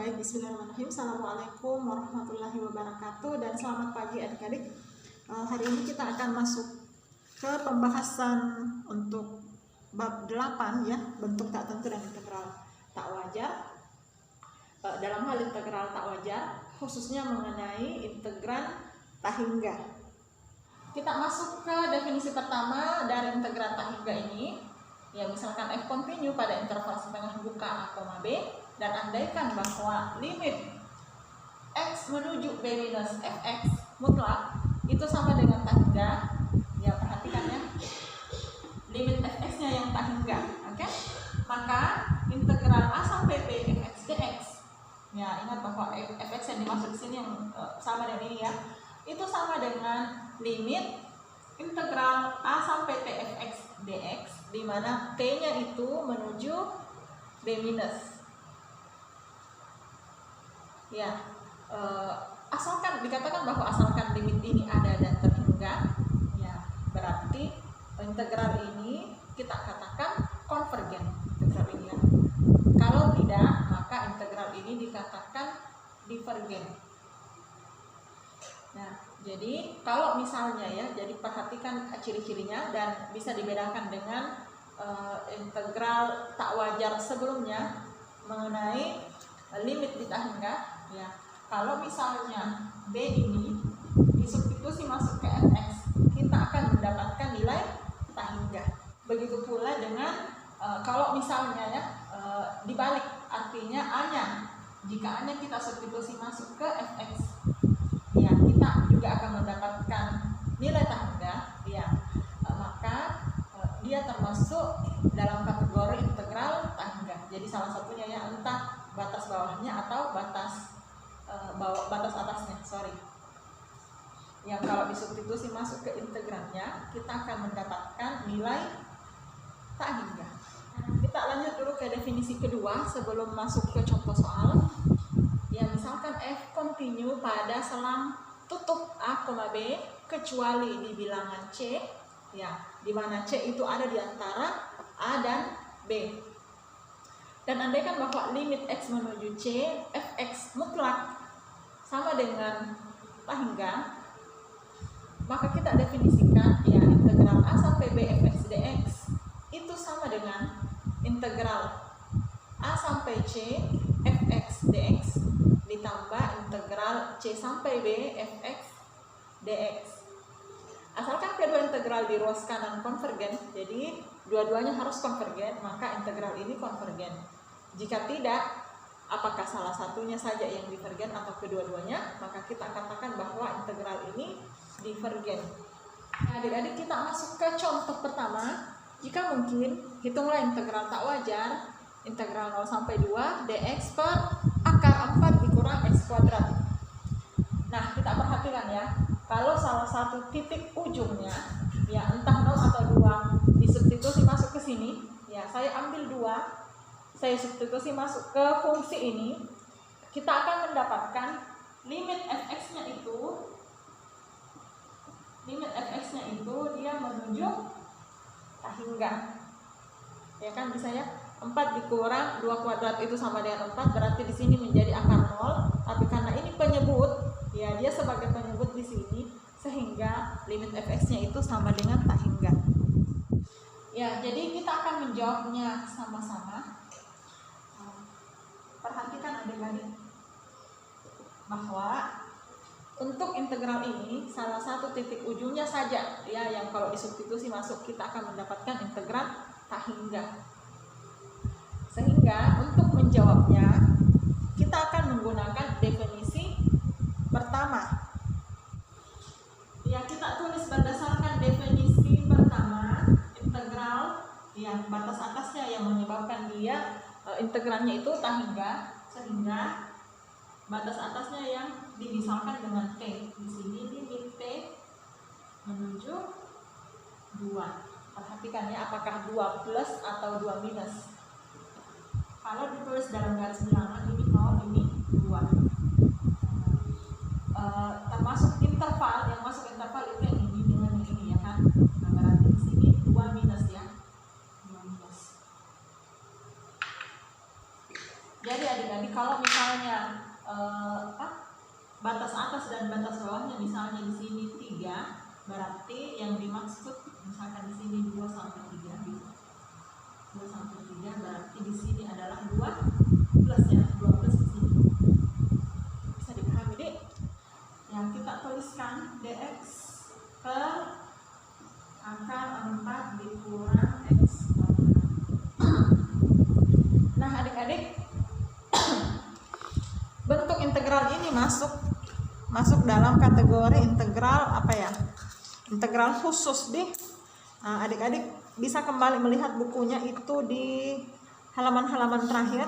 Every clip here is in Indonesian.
Baik, bismillahirrahmanirrahim. Assalamualaikum warahmatullahi wabarakatuh dan selamat pagi adik-adik. Hari ini kita akan masuk ke pembahasan untuk bab 8 ya, bentuk tak tentu dan integral tak wajar. Dalam hal integral tak wajar, khususnya mengenai integran tak hingga. Kita masuk ke definisi pertama dari integran tak hingga ini. Ya, misalkan f continue pada interval setengah buka a, b, dan andaikan bahwa limit x menuju b minus fx mutlak itu sama dengan tak hingga. Ya, perhatikan ya, limit fx-nya yang tak hingga, oke? Maka integral a sampai b fx dx, ya ingat bahwa fx yang dimaksud di sini yang sama dengan ini ya, itu sama dengan limit integral a sampai t fx dx, di mana t-nya itu menuju b minus. Ya, asalkan dikatakan bahwa asalkan limit ini ada dan terhingga, ya berarti integral ini kita katakan konvergen, integral ini ya. Kalau tidak, maka integral ini dikatakan divergen. Nah, jadi kalau misalnya ya, jadi perhatikan ciri-cirinya dan bisa dibedakan dengan integral tak wajar sebelumnya mengenai limit di tak hingga. Ya, kalau misalnya b ini disubstitusi masuk ke fx, kita akan mendapatkan nilai tak hingga. Begitu pula dengan kalau misalnya ya dibalik, artinya a-nya, jika a-nya kita substitusi masuk ke fx, ya kita juga akan mendapatkan nilai tak hingga. Ya, maka dia termasuk dalam kategori integral tak hingga. Jadi salah satunya ya, entah batas bawahnya atau batas atasnya, yang kalau disubstitusi masuk ke integralnya, kita akan mendapatkan nilai tak hingga. Kita lanjut dulu ke definisi kedua sebelum masuk ke contoh soal. Ya, misalkan f continue pada selang tutup a, b kecuali di bilangan c, ya, di mana c itu ada di antara a dan b. Dan andaikan bahwa limit x menuju c fx mutlak sama dengan tak hingga, maka kita definisikan ya integral a sampai b fx dx itu sama dengan integral a sampai c fx dx ditambah integral c sampai b fx dx. Asalkan kedua integral di ruas kanan konvergen, jadi dua-duanya harus konvergen, maka integral ini konvergen. Jika tidak, apakah salah satunya saja yang divergen atau kedua-duanya, maka kita katakan bahwa integral ini divergen. Adik-adik, kita masuk ke contoh pertama. Jika mungkin, hitunglah integral tak wajar, integral 0 sampai 2 dx per akar 4 dikurang x kuadrat. Nah, kita perhatikan ya, kalau salah satu titik ujungnya, ya entah 0 atau 2, disubstitusi masuk ke sini, ya saya ambil 2, saya substitusi masuk ke fungsi ini, kita akan mendapatkan limit fx-nya itu dia menuju tak hingga. Ya kan, bisa ya, 4 dikurang 2 kuadrat itu sama dengan 4, berarti di sini menjadi akar 0, tapi karena ini penyebut, ya dia sebagai penyebut di sini, sehingga limit fx-nya itu sama dengan tak hingga. Ya, jadi kita akan menjawabnya sama-sama. Perhatikan adik-adik bahwa untuk integral ini salah satu titik ujungnya saja ya yang kalau disubstitusi masuk, kita akan mendapatkan integral tak hingga. Sehingga untuk menjawabnya kita akan menggunakan definisi pertama. Ya, kita tulis berdasarkan definisi pertama, integral yang batas atasnya yang menyebabkan dia integralnya itu tak hingga, sehingga batas atasnya yang dimisalkan dengan t. Di sini limit t menuju 2. Perhatikan ya, apakah 2 plus atau 2 minus. Kalau ditulis dalam garis bilangan ini 0, ini 2. Termasuk interval, yang masuk interval itu yang ini dengan yang ini ya kan. Nah, berarti di sini 2 minus ya. 2 minus. Jadi adik-adik, kalau misalnya misalnya batas atas dan batas bawahnya misalnya di sini 3, berarti yang dimaksud misalkan di sini 2 sampai 3 gitu. 2 sampai 3 berarti di sini adalah 2 plus ya, 2 plus di sini. Bisa dipahami, Dek? Yang kita tuliskan dx per akar 4 dikurang x kuadrat. Nah, adik-adik, bentuk integral ini masuk dalam kategori integral apa ya? Integral khusus deh. Nah, adik-adik bisa kembali melihat bukunya itu di halaman-halaman terakhir.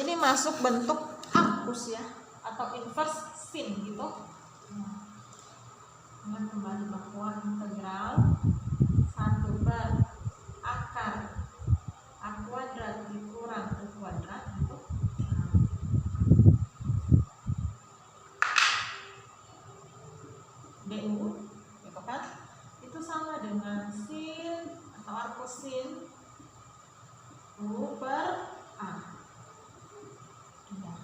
Ini masuk bentuk arcus ya, atau inverse sin gitu. Dengan kembali bahwa integral 1 per akar a kuadrat dikurang u kuadrat gitu. du gitu kan, itu sama dengan sin atau arcosin u per a ya.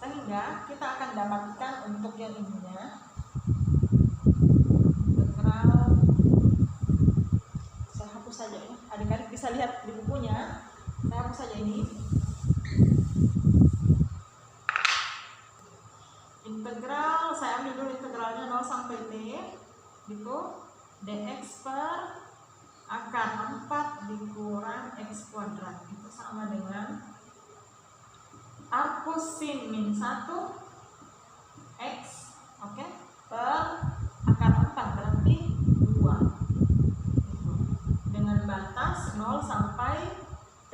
Sehingga kita akan dapatkan untuk yang ininya integral, saya hapus saja ya, adik-adik bisa lihat di bukunya, saya hapus saja ini. Integral, saya ambil dulu integralnya 0 sampai t gitu, dx per akar 4 dikurang x kuadrat itu sama dengan arcus sin min 1 x, oke, per akar 4 berarti 2 gitu. Dengan batas 0 sampai t.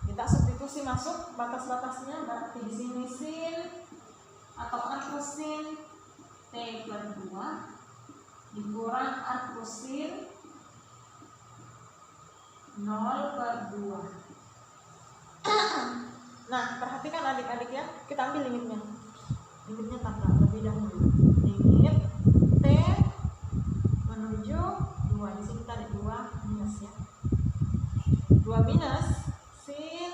Kita substitusi masuk batas-batasnya, berarti di sini sin atau arcus sin t per 2 dikurang arcus sin 0 per 2. Nah, perhatikan adik-adik ya, kita ambil limitnya. Limitnya tata lebih dahulu. Limit t menuju 2, di sini tadi 2 minus ya. 2 minus sin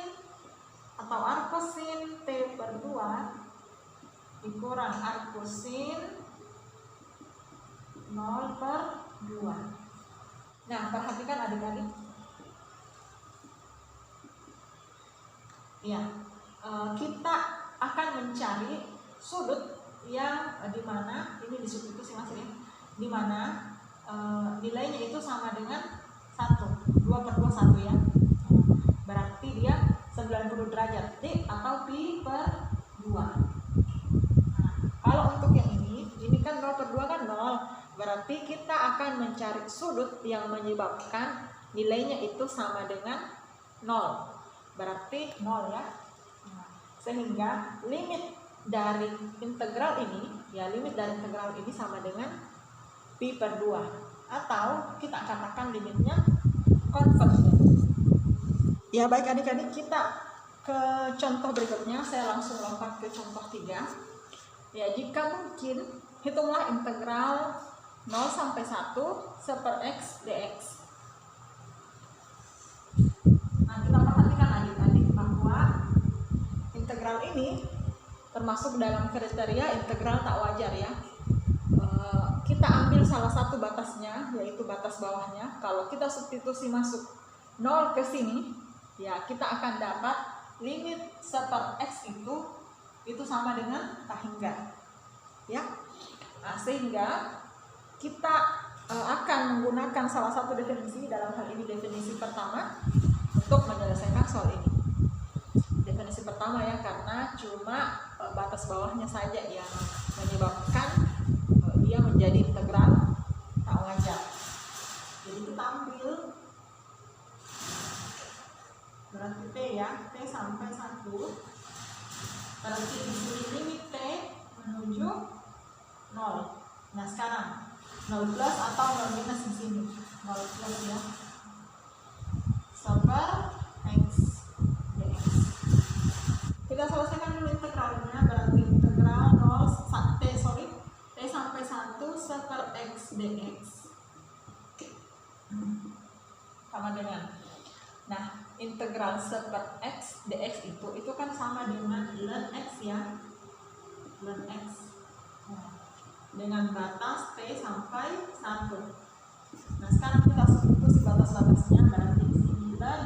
atau arcus sin t per 2 dikurang arcus sin 0 per 2. Nah, perhatikan adik-adik. Ya, kita akan mencari sudut yang dimana ini disubstitusi masih ya, dimana nilainya itu sama dengan 1, 2 per 2 1 ya. Berarti dia 90 derajat D atau pi per 2. Nah, kalau untuk yang ini kan 0 per 2 kan 0. Berarti kita akan mencari sudut yang menyebabkan nilainya itu sama dengan 0. Berarti 0 ya. Nah, sehingga limit dari integral ini, ya limit dari integral ini sama dengan pi per 2. Atau kita katakan limitnya convergent. Ya baik adik-adik, kita ke contoh berikutnya. Saya langsung lompat ke contoh 3. Ya, jika mungkin hitunglah integral 0 sampai 1 seper x dx. Nah, kita perhatikan adik-adik bahwa integral ini termasuk dalam kriteria integral tak wajar ya. Kita ambil salah satu batasnya, yaitu batas bawahnya. Kalau kita substitusi masuk 0 ke sini, ya kita akan dapat limit seper x itu sama dengan tak hingga. Ya. Nah, sehingga kita akan menggunakan salah satu definisi, dalam hal ini definisi pertama, untuk menyelesaikan soal ini. Definisi pertama ya, karena cuma batas bawahnya saja yang menyebabkan dia menjadi integral tak wajar. Jadi kita ambil berarti t ya, t sampai 1. Berarti di sini limit t menuju 0. Nah, sekarang 0 plus atau 0 minus di sini. 0 plus ya. Seper x dx. Kita selesaikan dulu integralnya, berarti integral 0 t sampai 1 seper x dx. sama dengan. Nah, integral seper x dx itu kan sama dengan ln x ya, ln x. Nah, dengan batas t sampai 1. Nah, sekarang kita substitusi batas-batasnya, berarti di sini ln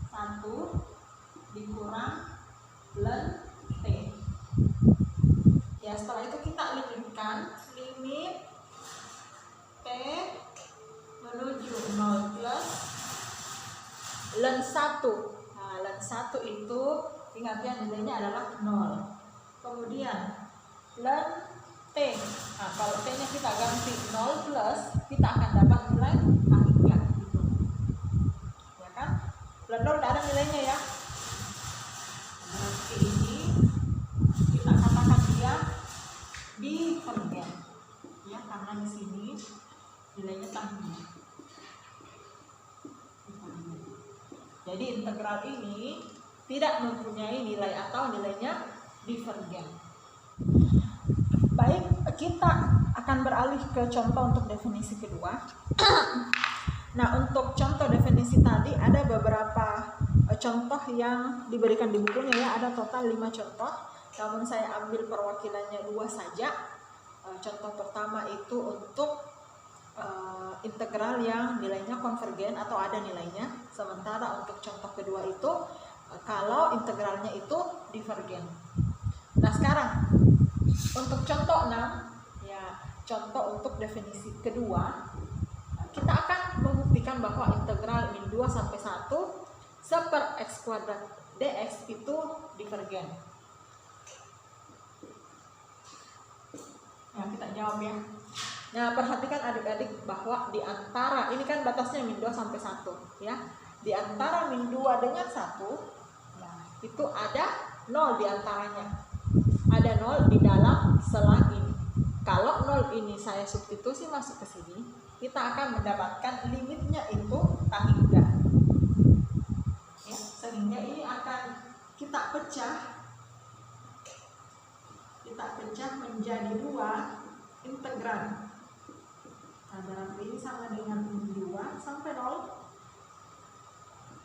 1 dikurang ln t. Ya, setelah itu kita limitkan, limit t menuju 0 plus ln 1. Nah, ln 1 itu ingat ya, nilainya adalah 0. Kemudian ln t. Nah, kalau t nya kita ganti 0 plus, kita akan dapat nilai hakikat gitu. Ya kan? Ln 0 tidak ada nilainya ya. Berarti ini kita katakan dia divergen. Ya, karena di sini nilainya tanggung. Jadi integral ini tidak mempunyai nilai atau nilainya divergen. Baik, kita akan beralih ke contoh untuk definisi kedua. Nah, untuk contoh definisi tadi ada beberapa contoh yang diberikan di bukunya ya, ada total 5 contoh. Namun saya ambil perwakilannya 2 saja. Contoh pertama itu untuk integral yang nilainya konvergen atau ada nilainya. Sementara untuk contoh kedua itu kalau integralnya itu divergen. Nah, sekarang untuk contoh 6 ya, contoh untuk definisi kedua, kita akan membuktikan bahwa integral min 2 sampai 1 seper x kuadrat dx itu divergen. Nah, kita jawab ya. Nah, perhatikan adik-adik bahwa di antara, ini kan batasnya min 2 sampai 1 ya. Di antara min 2 dengan 1, nah, itu ada 0 di antaranya. Ada 0 di dalam selang ini. Kalau 0 ini saya substitusi masuk ke sini, kita akan mendapatkan limitnya itu tak-3. Ya, sehingga ini akan kita pecah menjadi 2 integral. Nah, berarti ini sama dengan min 2 sampai 0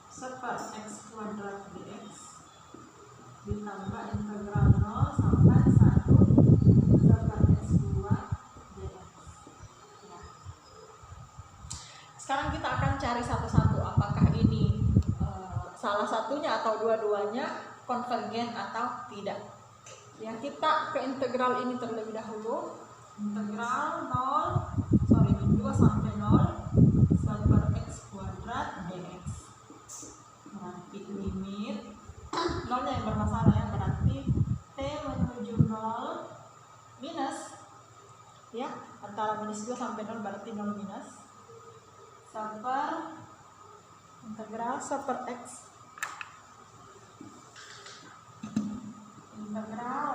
seper x kuadrat dx ditambah integral 0 sampai 1 seper x2 dx. Ya. Sekarang kita akan cari satu-satu apakah ini salah satunya atau dua-duanya konvergen atau tidak. Ya, kita ke integral ini terlebih dahulu. Integral min 2 sampai 0 seper x kuadrat dx. Berarti limit 0-nya yang bermasalah ya, berarti t menuju 0 minus ya, antara minus 2 sampai 0 berarti 0 minus seper integral seper x integral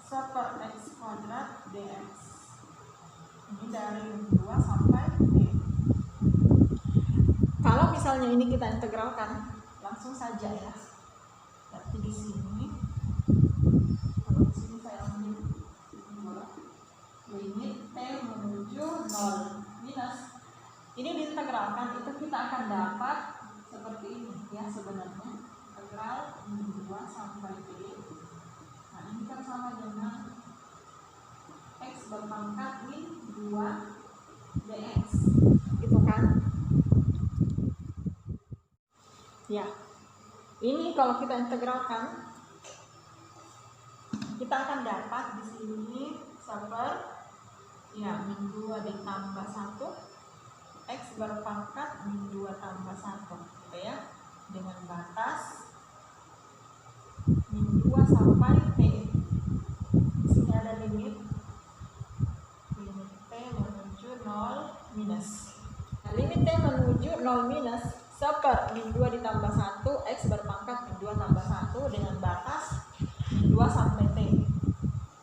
seper x kuadrat dx. Ini dari 2 sampai t. Kalau misalnya ini kita integralkan langsung saja ya. Berarti di sini, kalau di sini saya ambil limit t menuju 0 minus. Ini diintegralkan, itu kita akan dapat seperti ini ya sebenarnya. Integral min 2 sampai t. Nah, ini kan sama dengan x berpangkat min 2 dx. Gitu kan? Ya. Ini kalau kita integralkan, kita akan dapat di sini seper ya min 2 ditambah 1 x berpangkat min 2 tambah 1 gitu ya, dengan batas min 2 sampai t. Di sini ada limit t menuju 0 minus. Nah, limit t menuju 0 minus seper min 2 ditambah 1 x berpangkat min 2 tambah 1 dengan batas min 2 sampai t.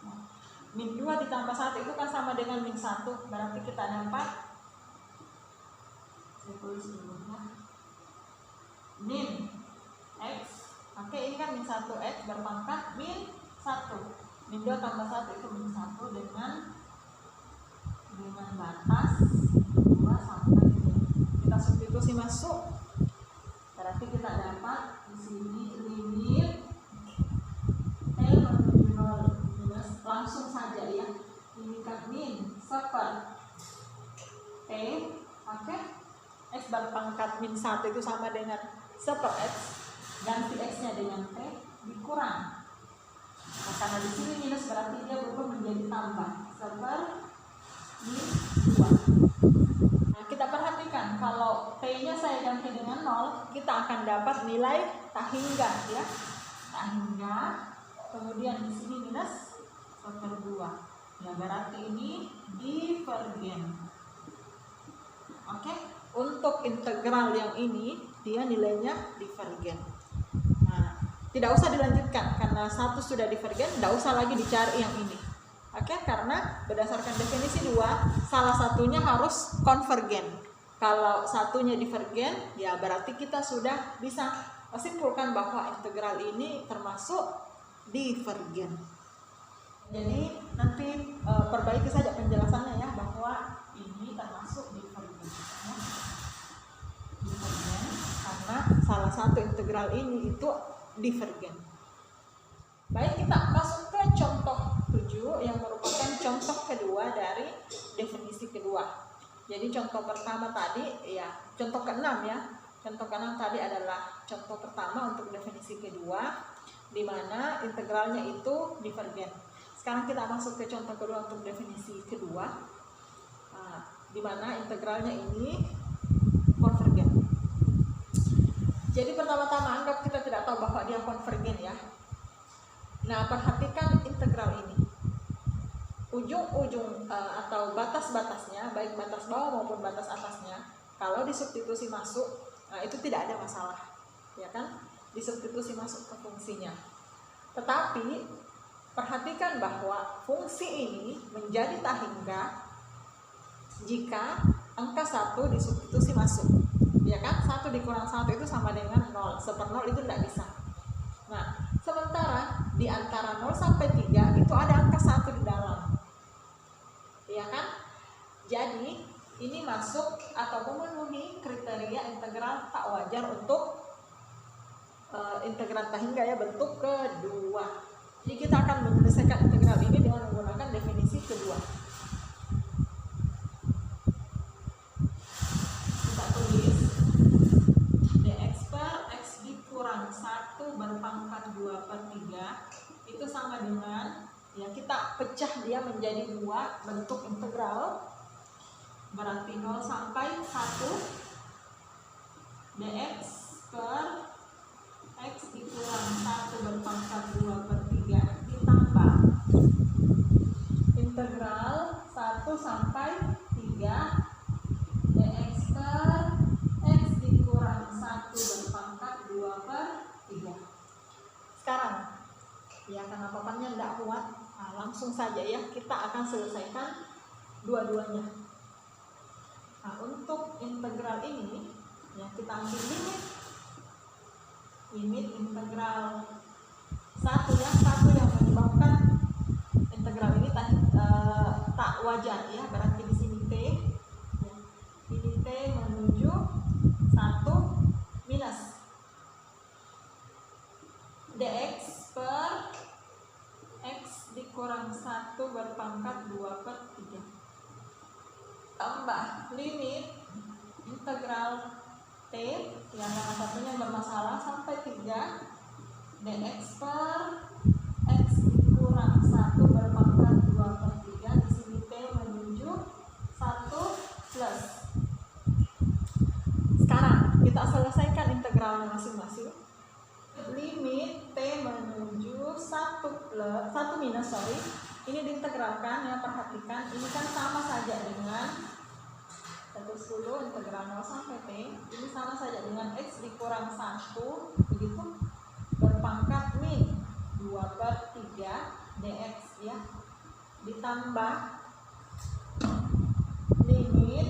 Nah, min 2 ditambah 1 itu kan sama dengan min 1, berarti kita dapat, saya tulis dulu ya, min x, oke ini kan min 1 x berpangkat min 1, min 2 tambah 1 itu min 1 dengan batas min 2 sampai t. Kita substitusi masuk, berarti kita dapat di sini limit T menuju 0 minus, langsung saja ya, ini kan min seper T, oke, X berpangkat min 1 itu sama dengan seper X, ganti X nya dengan T, dikurang. Nah, karena di sini minus berarti dia berubah menjadi tambah seper min 2. Nah, kita perhatikan kalau T-nya saya ganti dengan 0, kita akan dapat nilai tak hingga ya. Tak hingga, kemudian di sini minus seper 2. Ya, berarti ini divergen. Oke, untuk integral yang ini dia nilainya divergen. Nah, tidak usah dilanjutkan karena satu sudah divergen, tidak usah lagi dicari yang ini. Oke, karena berdasarkan definisi 2, salah satunya harus konvergen. Kalau satunya divergen, ya berarti kita sudah bisa simpulkan bahwa integral ini termasuk divergen. Jadi nanti perbaiki saja penjelasannya ya, bahwa ini termasuk divergen. Divergen karena salah satu integral ini itu divergen. Baik, kita masuk ke contoh 7 yang merupakan contoh kedua dari definisi kedua. Jadi contoh pertama tadi ya, contoh ke-6 ya. Contoh ke-6 tadi adalah contoh pertama untuk definisi kedua, di mana integralnya itu divergen. Sekarang kita masuk ke contoh kedua untuk definisi kedua, di mana integralnya ini konvergen. Jadi pertama-tama anggap kita tidak tahu bahwa dia konvergen ya. Nah, perhatikan integral ini. Ujung-ujung atau batas-batasnya, baik batas bawah maupun batas atasnya, kalau disubstitusi masuk, itu tidak ada masalah, ya kan? Disubstitusi masuk ke fungsinya. Tetapi perhatikan bahwa fungsi ini menjadi tak hingga jika angka 1 disubstitusi masuk, ya kan? 1 dikurang 1 itu sama dengan 0, seper 0 itu tidak bisa. Nah, sementara di antara 0 sampai 3 itu ada angka 1 di dalam, ya kan? Jadi ini masuk atau memenuhi kriteria integral tak wajar untuk integral tak hingga ya, bentuk kedua. Jadi kita akan menyelesaikan integral ini dengan menggunakan definisi kedua. Kita tulis dx per x dikurang 1 berpangkat 2/3 itu sama dengan, ya kita pecah dia menjadi 2 bentuk integral, berarti 0 sampai 1 dx per x dikurang 1 berpangkat 2/3 ditambah integral 1 sampai 3 dx per x dikurang 1 berpangkat 2/3. Sekarang ya, karena papannya tidak kuat, langsung saja ya kita akan selesaikan dua-duanya. Nah, untuk integral ini ya kita ambil limit integral 1 ya, 1 yang menyebabkan integral ini tak wajar ya, berarti di sini t ya, ini t menuju 1 minus dx per x dikurang 1 berpangkat 2/3 tambah limit integral t yang salah satunya bermasalah sampai 3 dx per x dikurang 1 berpangkat 2/3, di sini t menuju 1 plus. Sekarang kita selesaikan integralnya masing-masing. Limit t menuju 1 minus ini diintegralkan ya, perhatikan ini kan sama saja dengan integral 0 sampai t, ini sama saja dengan x dikurang 1 begitu berpangkat min 2/3 dx ya, ditambah limit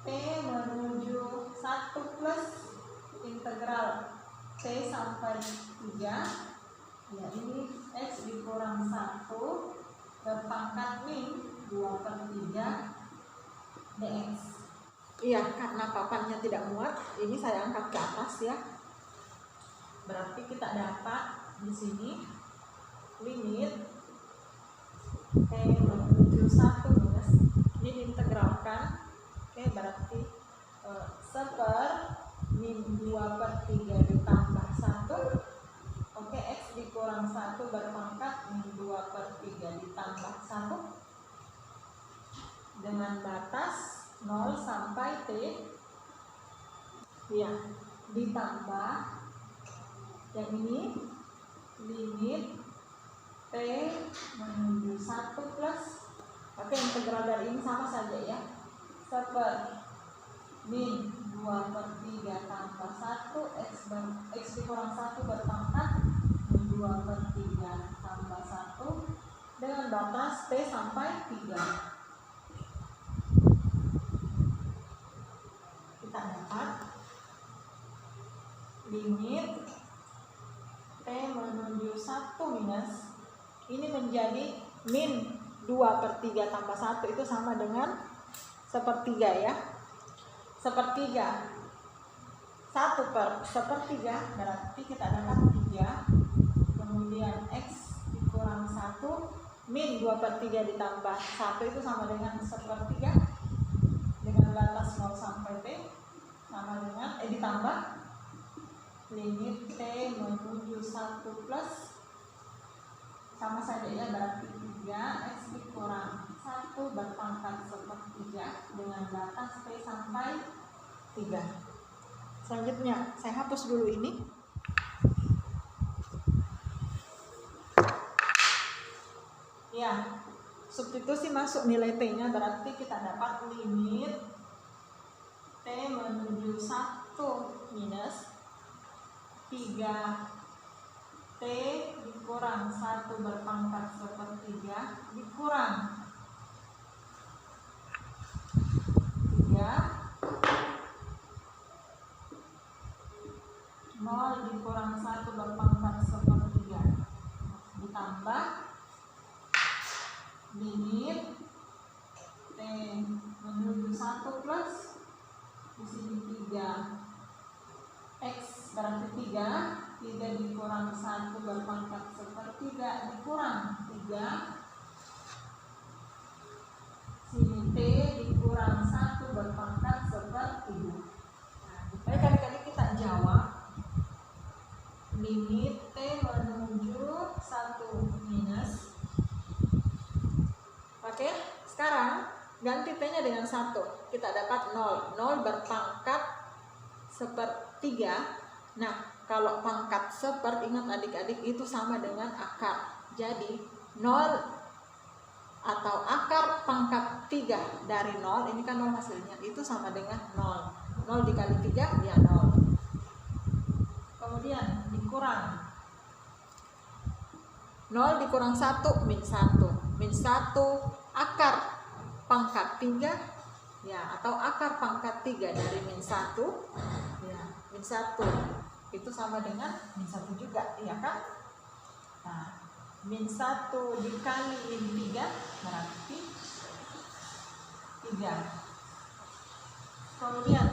t menuju 1 plus integral t sampai 3 ya, ini x dikurang 1 berpangkat min 2/3 dx. Iya, karena papannya tidak muat, ini saya angkat ke atas ya. Berarti kita dapat di sini limit T menuju 1 minus, ini diintegralkan. Oke, berarti seper min 2/3 ditambah 1. Oke, X dikurang 1 berpangkat min 2/3 ditambah 1 dengan batas 0 sampai T ya, ditambah yang ini limit T menuju 1 plus, oke, integral dari ini sama saja ya, seper min 2/3 tambah 1 X dikurang 1 berpangkat min 2/3 tambah 1 dengan batas T sampai 3. Kita dapat limit T menuju 1 minus, ini menjadi min 2/3 tambah 1 itu sama dengan 1/3 ya. 1/3 1/1/3 berarti kita dapat 3. Kemudian X dikurang 1 min 2/3 ditambah 1 itu sama dengan 1/3 dengan batas 0 sampai T sama dengan ditambah limit T menuju 1 plus sama saja ya, berarti 3 X dikurang 1 berpangkat 1/3 dengan batas T sampai 3. Selanjutnya saya hapus dulu ini. Ya, substitusi masuk nilai T-nya, berarti kita dapat limit T menuju 1 minus 3 T dikurang 1 berpangkat 1/3 dikurang 3 0 dikurang 1 berpangkat 1/3 ditambah limit T menuju 1 plus di sini 3 X berarti 3 dikurang 1 berpangkat 1/3 dikurang 3 sini T dikurang 1 berpangkat 1/3. Nah, kali-kali kita jawab limit T menuju 1 minus. Oke, sekarang ganti T-nya dengan 1. Kita dapat 0. 0 berpangkat 1/3. Nah, kalau pangkat 1/, ingat adik-adik, itu sama dengan akar. Jadi 0 atau akar pangkat 3 dari 0, ini kan 0 hasilnya, itu sama dengan 0. 0 dikali 3 ya 0. Kemudian dikurang 0 dikurang 1 min 1. Min 1 akar pangkat 3 ya, atau akar pangkat 3 dari min 1 ya, min 1 itu sama dengan min 1 juga, iya kan? Nah, min 1 dikali min 3 berarti 3. Kemudian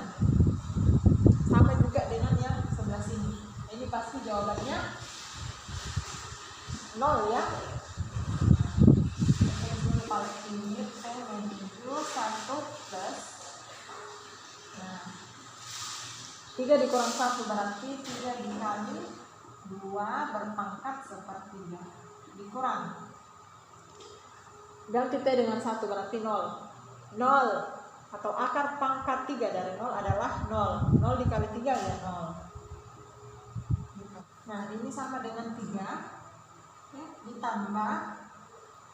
sama juga dengan yang sebelah sini, ini pasti jawabannya 0 ya. Paling limit T menuju 1 plus, nah 3 dikurang 1 berarti 3 dikali 2 berpangkat 1/3 dikurang, ganti T dengan 1 berarti 0. 0 atau akar pangkat 3 dari 0 adalah 0. 0 dikali 3 ya 0. Nah, ini sama dengan 3 ditambah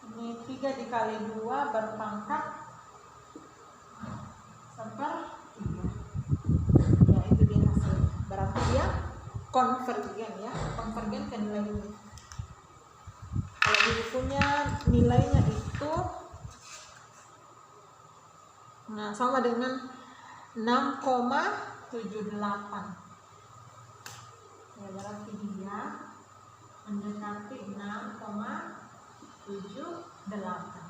ini 3 dikali 2 berpangkat 1/3 ya, itu dia hasilnya. Berarti dia konvergen ya, konvergen ke nilai ini. Kalau di bukunya nilainya itu nah sama dengan 6,78 ya, berarti dia mendekati 6,78.